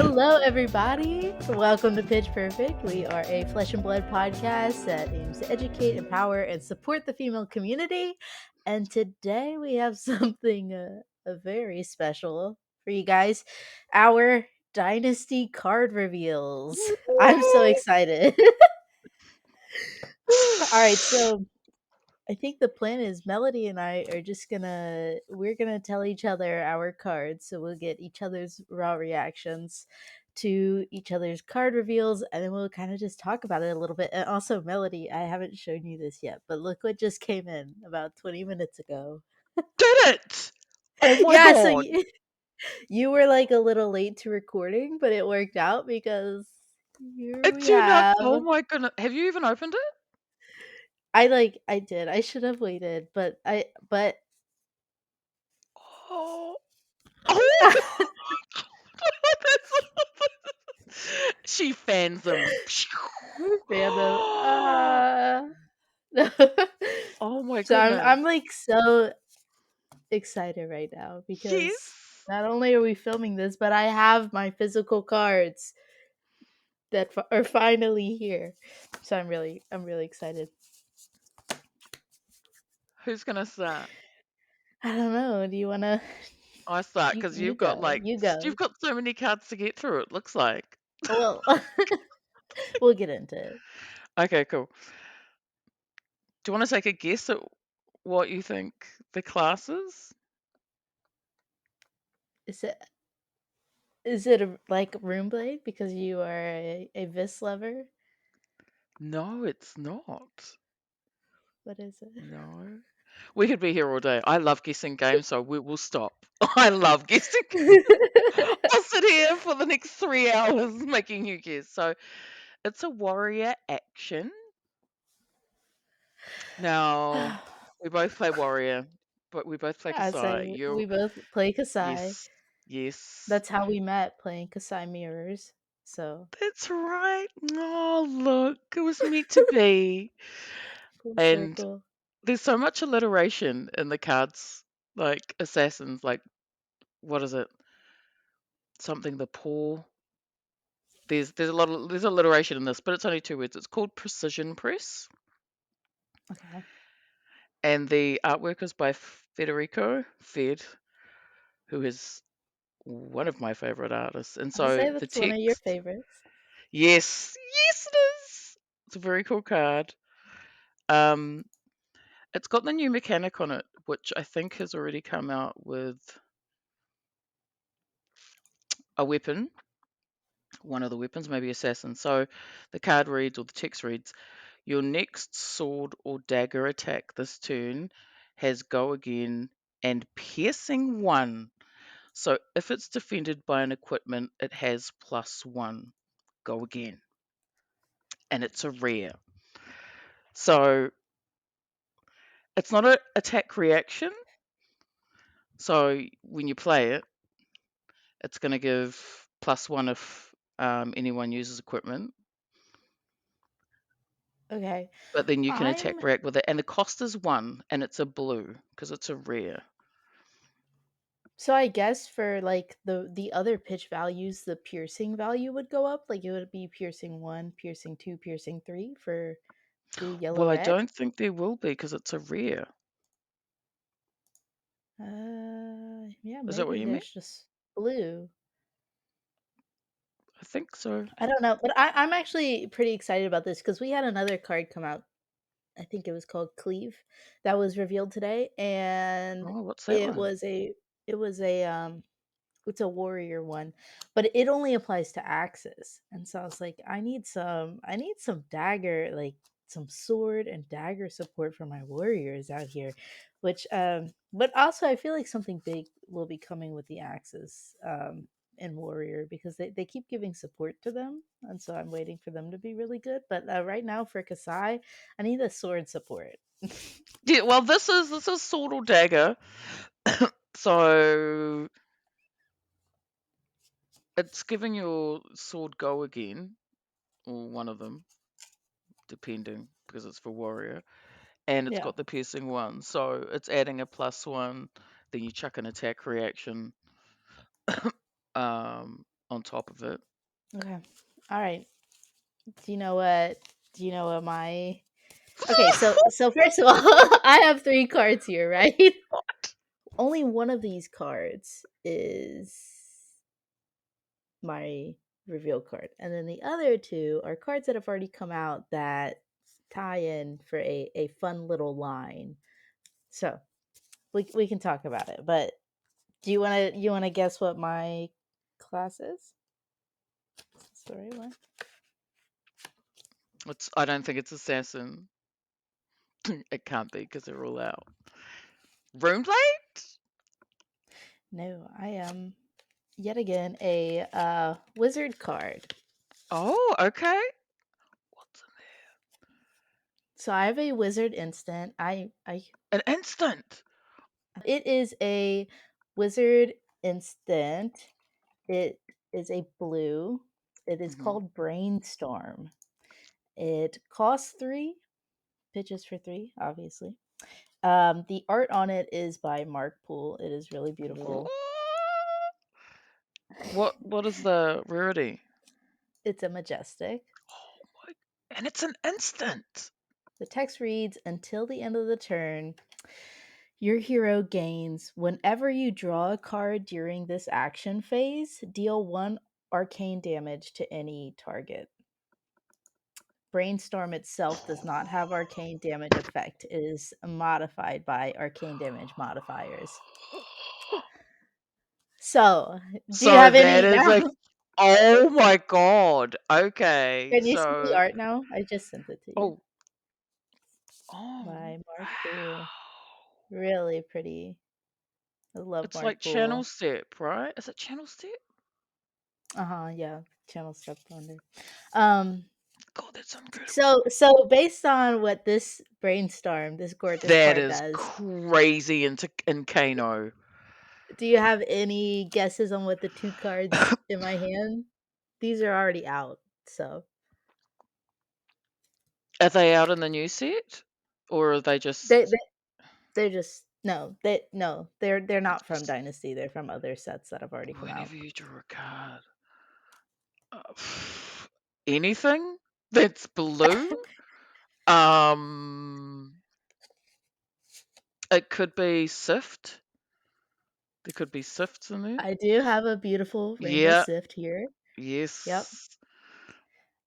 Hello, everybody. Welcome to Pitch Perfect. We are a flesh and blood podcast that aims to educate, empower, and support the female community. And today we have something very special for you guys, our Dynasty card reveals. I'm so excited. All right, so I think the plan is Melody and I are just we're gonna tell each other our cards, so we'll get each other's raw reactions to each other's card reveals, and then we'll kind of just talk about it a little bit. And also, Melody, I haven't shown you this yet, but look what just came in about 20 minutes ago. Did it! Oh my Yeah, so god! you were like a little late to recording, but it worked out because here It we turned out. have. Oh my goodness! Have you even opened it? I did. I should have waited, but Oh, oh! She fans them. Fandom. Oh my So goodness! I'm like so excited right now because Yes, not only are we filming this, but I have my physical cards that are finally here. So I'm really excited. who's gonna start? I don't know. Do you want to? I start because You you've got go. like You go. you've got so many cards to get through. It looks like. Well, we'll get into it. Okay, cool. Do you want to take a guess at what you think the class is? Is it like Room Blade because you are a Vis lover? No, it's not. What is it? No. We could be here all day. I love guessing games, so we will stop. I love guessing. I'll sit here for the next 3 hours making you guess. So it's a warrior action. Now, we both play warrior, but we both play I say Kasai. we both play Kasai. Yes, yes. That's how we met, playing Kasai Mirrors. So That's right. Oh, look, it was meant to be. full And circle. there's so much alliteration in the cards, like assassins, like, what is it? Something the poor. There's alliteration in this, but it's only 2 words. It's called Precision Press, Okay. and the artwork is by Federico Fed, who is one of my favorite artists. And I'll so say the that's one of your text, favorites. yes, yes, it is. It's a very cool card. Um, it's got the new mechanic on it, which I think has already come out with a weapon, one of the weapons, maybe assassin. So the card reads, or the text reads, your next sword or dagger attack this turn has go again and piercing 1. So if it's defended by an equipment, it has +1. Go again. And it's a rare. So it's not an attack reaction. So when you play it, it's going to give +1 if anyone uses equipment. Okay. But then you can I'm attack react with it. And the cost is 1, and it's a blue because it's a rare. so I guess for like the other pitch values, the piercing value would go up. Like it would be piercing 1, piercing 2, piercing 3 for blue, yellow, Well, I red. don't think there will be because it's a rare. Yeah, Is that what maybe you mean? there's just blue. I think so. I don't know, but I'm actually pretty excited about this because we had another card come out. I think it was called Cleave that was revealed today, and Oh, what's that it one? was a it was a it's a warrior one, but it only applies to axes. And so I was like, I need some dagger, like some sword and dagger support for my warriors out here. Which but also I feel like something big will be coming with the axes in warrior because they keep giving support to them, and so I'm waiting for them to be really good. But right now for Kasai, I need a sword support. Yeah, well, this is sword or dagger, so it's giving your sword go again, or one of them, depending, because it's for warrior, and it's Yeah. got the piercing 1, so it's adding a +1. Then you chuck an attack reaction. on top of it. Okay. All right. Do you know what? Do you know what my? Okay. So first of all, I have three cards here, right? Only one of these cards is my reveal card, and then the other two are cards that have already come out that tie in for a fun little line. So we can talk about it, but do you want to guess what my class is? Story one. I don't think it's assassin. It can't be because they're all out. Runeblade? No, I am yet again a wizard card. Oh, okay. What's So I have a wizard instant. I an instant? It is a wizard instant. It is a blue. It is Hmm. called Brainstorm. It costs three, pitches for three, obviously. The art on it is by Mark Poole. It is really beautiful. What is the rarity? It's a majestic. Oh my! And it's an instant. The text reads, until the end of the turn, your hero gains whenever you draw a card during this action phase, deal one arcane damage to any target. Brainstorm itself does not have arcane damage effect. It is modified by arcane damage modifiers. So, do you So have that any is now? a. Oh my god. Okay. Can you see the So. art now? I just sent it to you Oh. Oh. by Mark Poole. Wow. Really pretty. I love It's like Mark channel Poole. step, right? Is it channel step? Yeah. Channel Step Thunder. Um, God, that's incredible. so based on what this gorgeous That card is does, crazy in Kano. do you have any guesses on what the two cards in my hand? These are already out, so Are they out in the new set? Or are they they, just they they're just no, they're not from Dynasty. They're from other sets that have already come out. whenever you draw a card? Uh, anything that's blue? Um, it could be Sift. There could be Sifts in there. I do have a beautiful Rainbow Yeah, Sift here. Yep. yes.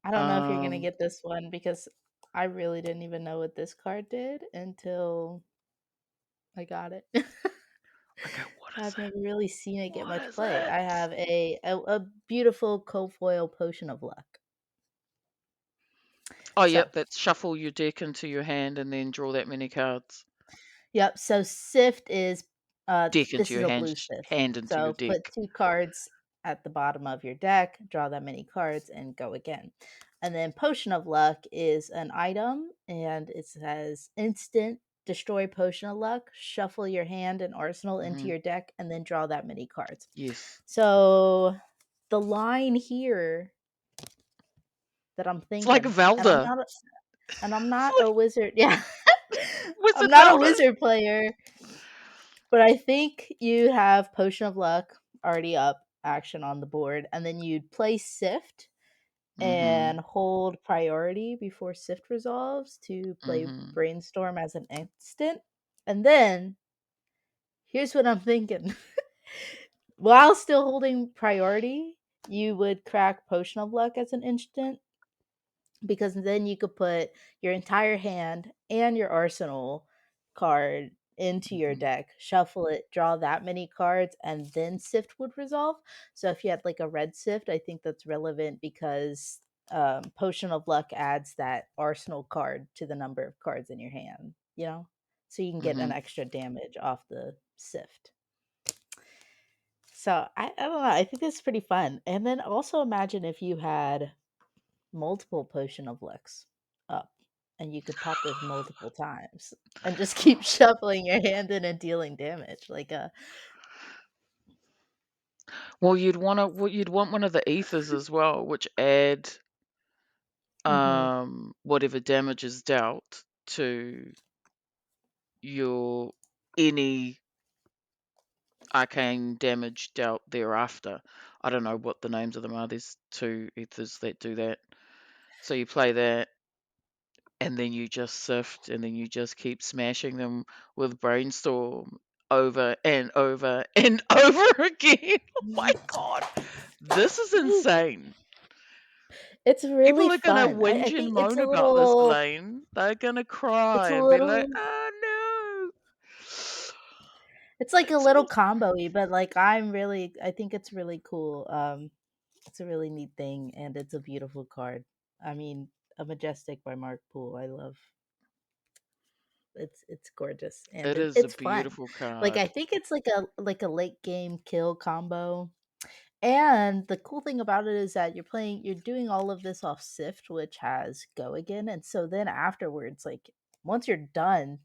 I don't know if you're gonna Um, get this one because I really didn't even know what this card did until I got it. okay, what is I've never it? really seen it get What much is play. I it? have a beautiful cofoil Potion of Luck. Oh, So, yep, that's shuffle your deck into your hand and then draw that many cards. yep. So Sift is Deck into this is your a hand, blue Sift. hand into your So put deck. two cards at the bottom of your deck, draw that many cards, and go again. And then Potion of Luck is an item, and it says instant destroy Potion of Luck, shuffle your hand and arsenal into Hmm. your deck, and then draw that many cards. Yes. So the line here that I'm It's like thinking, Velda. and I'm It's not like a wizard. Yeah. I'm Wizard not a Velda. wizard player, but I think you have Potion of Luck already up action on the board, and then you'd play Sift Mm-hmm. and hold priority before Sift resolves to play Mm-hmm. Brainstorm as an instant. And then here's what I'm thinking. While still holding priority, you would crack Potion of Luck as an instant because then you could put your entire hand and your arsenal card into your Mm-hmm. deck, shuffle it, draw that many cards, and then Sift would resolve. So if you had like a red Sift, I think that's relevant because Potion of Luck adds that arsenal card to the number of cards in your hand, you know? So you can get an Mm-hmm. extra damage off the Sift. So I don't know. I think this is pretty fun. And then also imagine if you had multiple Potion of Licks up, and you could pop this multiple times and just keep shuffling your hand in and dealing damage. Like a You'd want one of the ethers as well, which add hmm whatever damage is dealt to your any arcane damage dealt thereafter. I don't know what the names of them are. There's two ethers that do that. So you play that, and then you just sift, and then you just keep smashing them with brainstorm over and over and over again. Oh my god, this is insane. It's really People are gonna fun. I whinge and think it's moan a about this, little Lane. They're gonna it's cry a and be like, little "Oh no!" it's like a It's little awesome. combo-y, but like I think it's really cool. It's a really neat thing and it's a beautiful card. I mean, a Majestic by Mark Poole. I love it's gorgeous and It is a it's fun. beautiful Like I card. think it's like a late game kill combo. And the cool thing about it is that you're doing all of this off Sift, which has Go again. And so then afterwards, like once you're done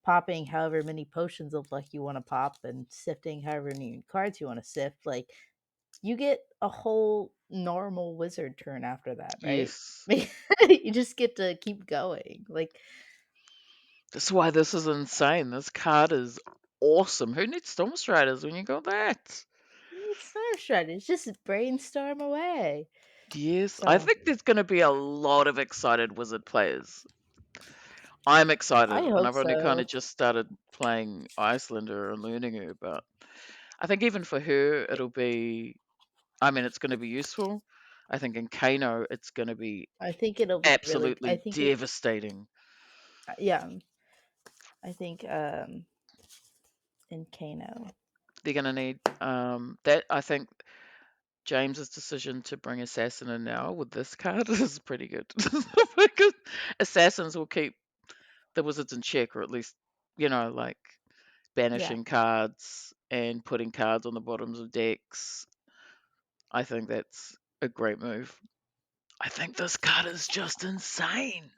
popping however many potions of luck you want to pop and sifting however many cards you want to sift, like you get a whole normal wizard turn after that, right? Yes. You just get to keep going. Like That's why this is insane. This card is awesome. Who needs Storm Striders when you got that? it's not strategy. It's just brainstorm away. Yes, I So think there's going to be a lot of excited Wizard players. I'm I excited, and hope I've only kind so. of just started playing Icelander and learning her, but I think even for her, it'll be, I mean, it's going to be useful. I think in Kano, it's going to be I think it'll be really. I absolutely think it. devastating. Yeah, I think in Kano. They're going to need that. I think James's decision to bring Assassin in now with this card is pretty good. Because Assassins will keep the Wizards in check, or at least, like Yeah. banishing cards and putting cards on the bottoms of decks. I think that's a great move. I think this card is just insane.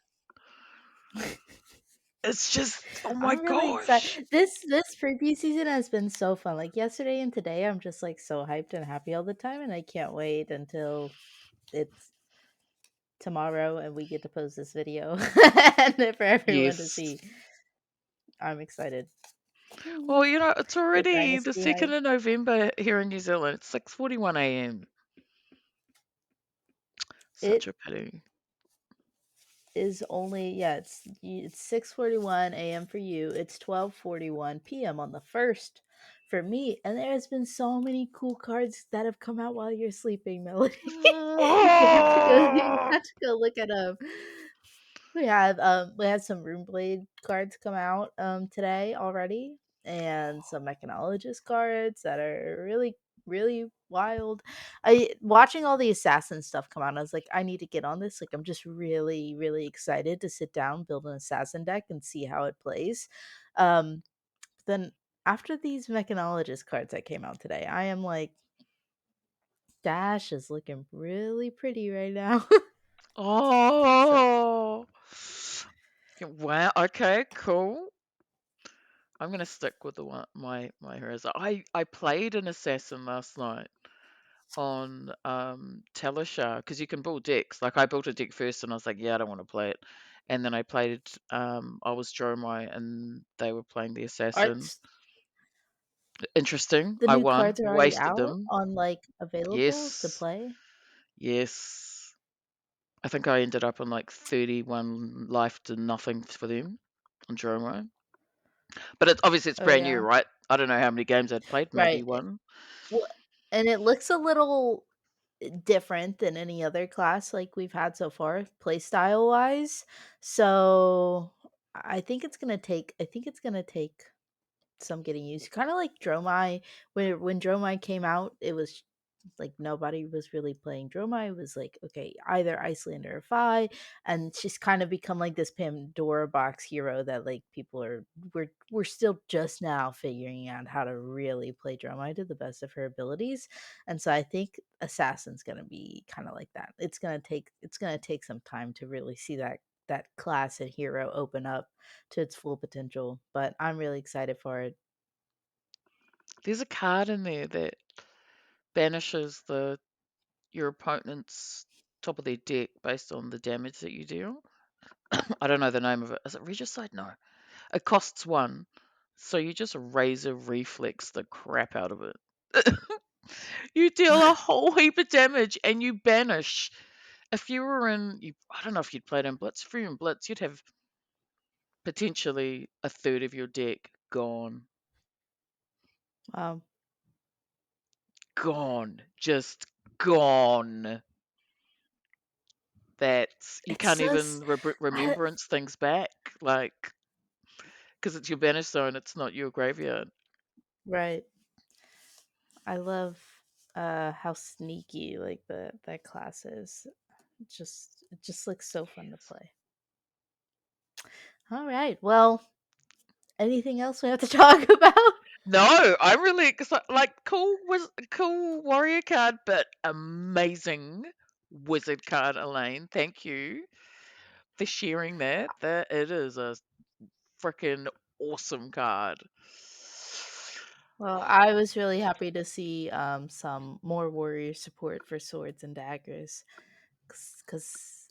It's just, oh my I'm really gosh. excited. This preview season has been so fun. Like yesterday and today, I'm just like so hyped and happy all the time, and I can't wait until it's tomorrow and we get to post this video and for everyone to Yes. see. I'm excited. Well, Mhm. it's The already the dynasty hype 2nd of November here in New Zealand. It's 6:41 a.m. Such it a pity. is only it's 6:41 a.m. for you. It's 12:41 p.m. on the first for me, and there has been so many cool cards that have come out while you're sleeping, Melody. You have to go. You Oh! have to go look at them. We had some Rune Blade cards come out today already, and some Mechanologist cards that are really really wild. I watching all the assassin stuff come out. I was like, I need to get on this. Like, I'm just really really excited to sit down, build an assassin deck, and see how it plays. Um, then after these Mechanologist cards that came out today, I am like, Dash is looking really pretty right now. So Oh! Wow. Okay, cool. I'm gonna stick with the one my heroes. I played an assassin last night on Talishar because you can build decks. Like I built a deck first and I was like, yeah, I don't want to play it. And then I was Dromai and they were playing the assassin. arts Interesting. the I new won. cards are already Wasted out them. on like available to Yes. play. Yes. I think I ended up on like 31 life to nothing for them on Dromai. But obviously it's Oh brand new, yeah, right? I don't know how many games I'd played, maybe right. one. Well, and it looks a little different than any other class like we've had so far, play style wise. So I think it's gonna take some getting used. Kind of like Dromai, when Dromai came out, it was like nobody was really playing Dromai. It was like, okay, either Icelander or Fi, and she's kind of become like this Pandora box hero that like people are we're still just now figuring out how to really play Dromai to the best of her abilities. And so I think Assassin's gonna be kind of like that. It's gonna take some time to really see that class and hero open up to its full potential. But I'm really excited for it. There's a card in there that banishes your opponent's top of their deck based on the damage that you deal. I don't know the name of it. Is it Regicide? No. It costs one. So you just razor reflex the crap out of it. You deal a whole heap of damage and you banish. If you were in, I don't know if you'd played in Blitz. If you were in Blitz, you'd have potentially a third of your deck gone. Wow. Gone. Just gone. That's, you It's can't just even I, remembrance things back. Like, because it's your banish zone, it's not your graveyard. right. I love how sneaky like the that class is. It just looks so fun to play. All right. Well, anything else we have to talk about? No, I'm really excited. Like, cool warrior card, but amazing wizard card, Elaine. Thank you for sharing that. That it is a freaking awesome card. Well, I was really happy to see some more warrior support for swords and daggers cuz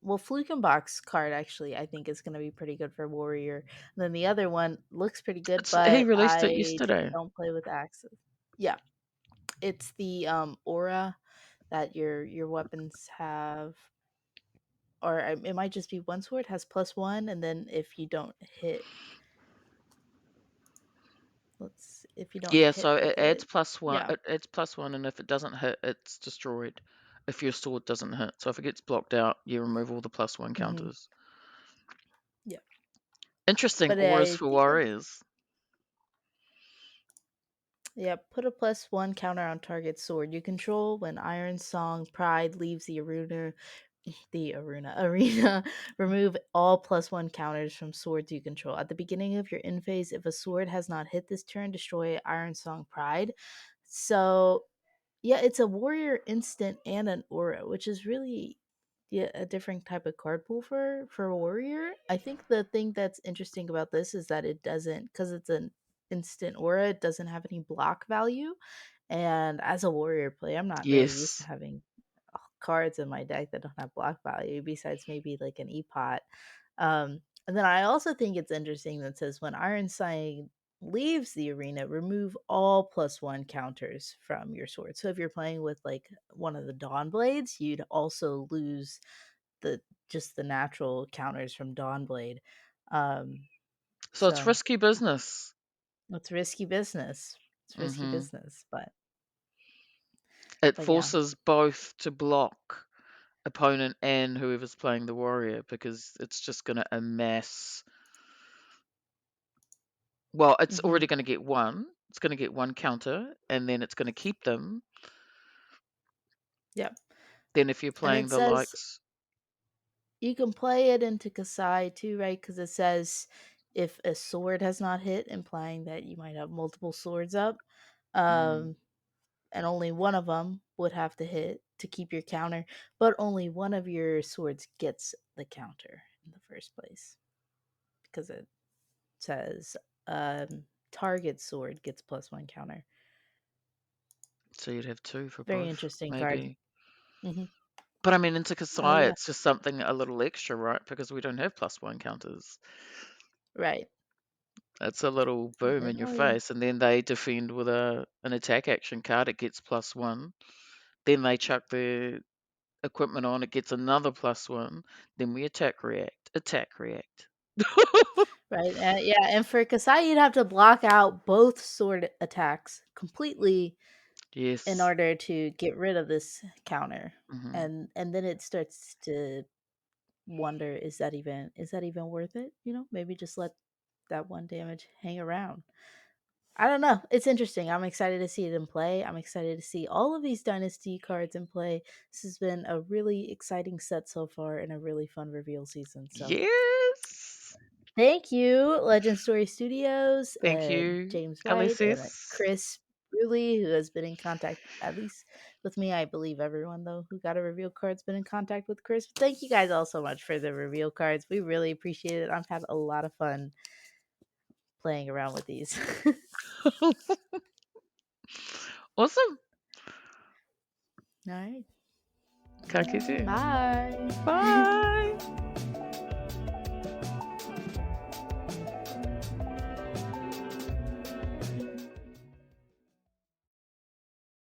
well, Flukenbach's card actually I think is going to be pretty good for warrior. And then the other one looks pretty good, He but released it I yesterday. don't play with axes. Yeah, it's the aura that your weapons have, or it might just be one sword has +1, and then if you don't hit, if you don't Yeah, hit so it with adds it, +1. yeah. It adds +1, and if it doesn't hit, it's destroyed. If your sword doesn't hit, so if it gets blocked out, you remove all the +1 Hmm. counters. Yeah, Interesting but auras I for think that, warriors. yeah, put a +1 counter on target sword you control when Iron Song Pride leaves the arena. Arena. Remove all +1 counters from swords you control. At the beginning of your end phase, if a sword has not hit this turn, destroy Iron Song Pride. So yeah, it's a warrior instant and an aura, which is really, yeah, a different type of card pool for a warrior. I think the thing that's interesting about this is that it doesn't, because it's an instant aura, it doesn't have any block value. And as a warrior player, I'm not really used to Yes. having cards in my deck that don't have block value besides maybe like an epot. And then I also think it's interesting that says when Iron Sign leaves the arena, remove all +1 counters from your sword. So if you're playing with like one of the Dawn Blades, you'd also lose the just the natural counters from Dawn Blade. Um, So it's so risky business. it's risky business. It's risky Hmm. business, It but yeah. forces both to block opponent and whoever's playing the warrior because it's just going to amass. Well, it's Hmm. already going to get one. It's going to get one counter, and then it's going to keep them. Yep. Then if you're And playing it the says likes, you can play it into Kasai too, right? Because it says if a sword has not hit, implying that you might have multiple swords up, mm, um, and only one of them would have to hit to keep your counter, but only one of your swords gets the counter in the first place because it says target sword gets +1 counter. so you'd have two for Very both, interesting card. maybe. Hmm. But I mean, into Oh Kasai, yeah, it's just something a little extra, right? Because we don't have +1 counters. right. It's a little And boom then in your oh yeah, face, and then they defend with an attack action card. It gets +1. Then they chuck their equipment on. It gets another +1. Then we attack react. right. Yeah, and for Kasai, you'd have to block out both sword attacks completely in Yes. order to get rid of this counter. Hmm. And then it starts to wonder, is that even worth it? Maybe just let that one damage hang around. I don't know. It's interesting. I'm excited to see it in play. I'm excited to see all of these dynasty cards in play. This has been a really exciting set so far and a really fun reveal season. So Yes. thank you, Legend Story Studios, Thank you, James White, and LSS. Chris Bruley, who has been in contact, at least with me. I believe everyone, though, who got a reveal card's been in contact with Chris. Thank you guys all so much for the reveal cards. We really appreciate it. I've had a lot of fun playing around with these. Awesome. All right. Talk to you soon. Bye. Bye.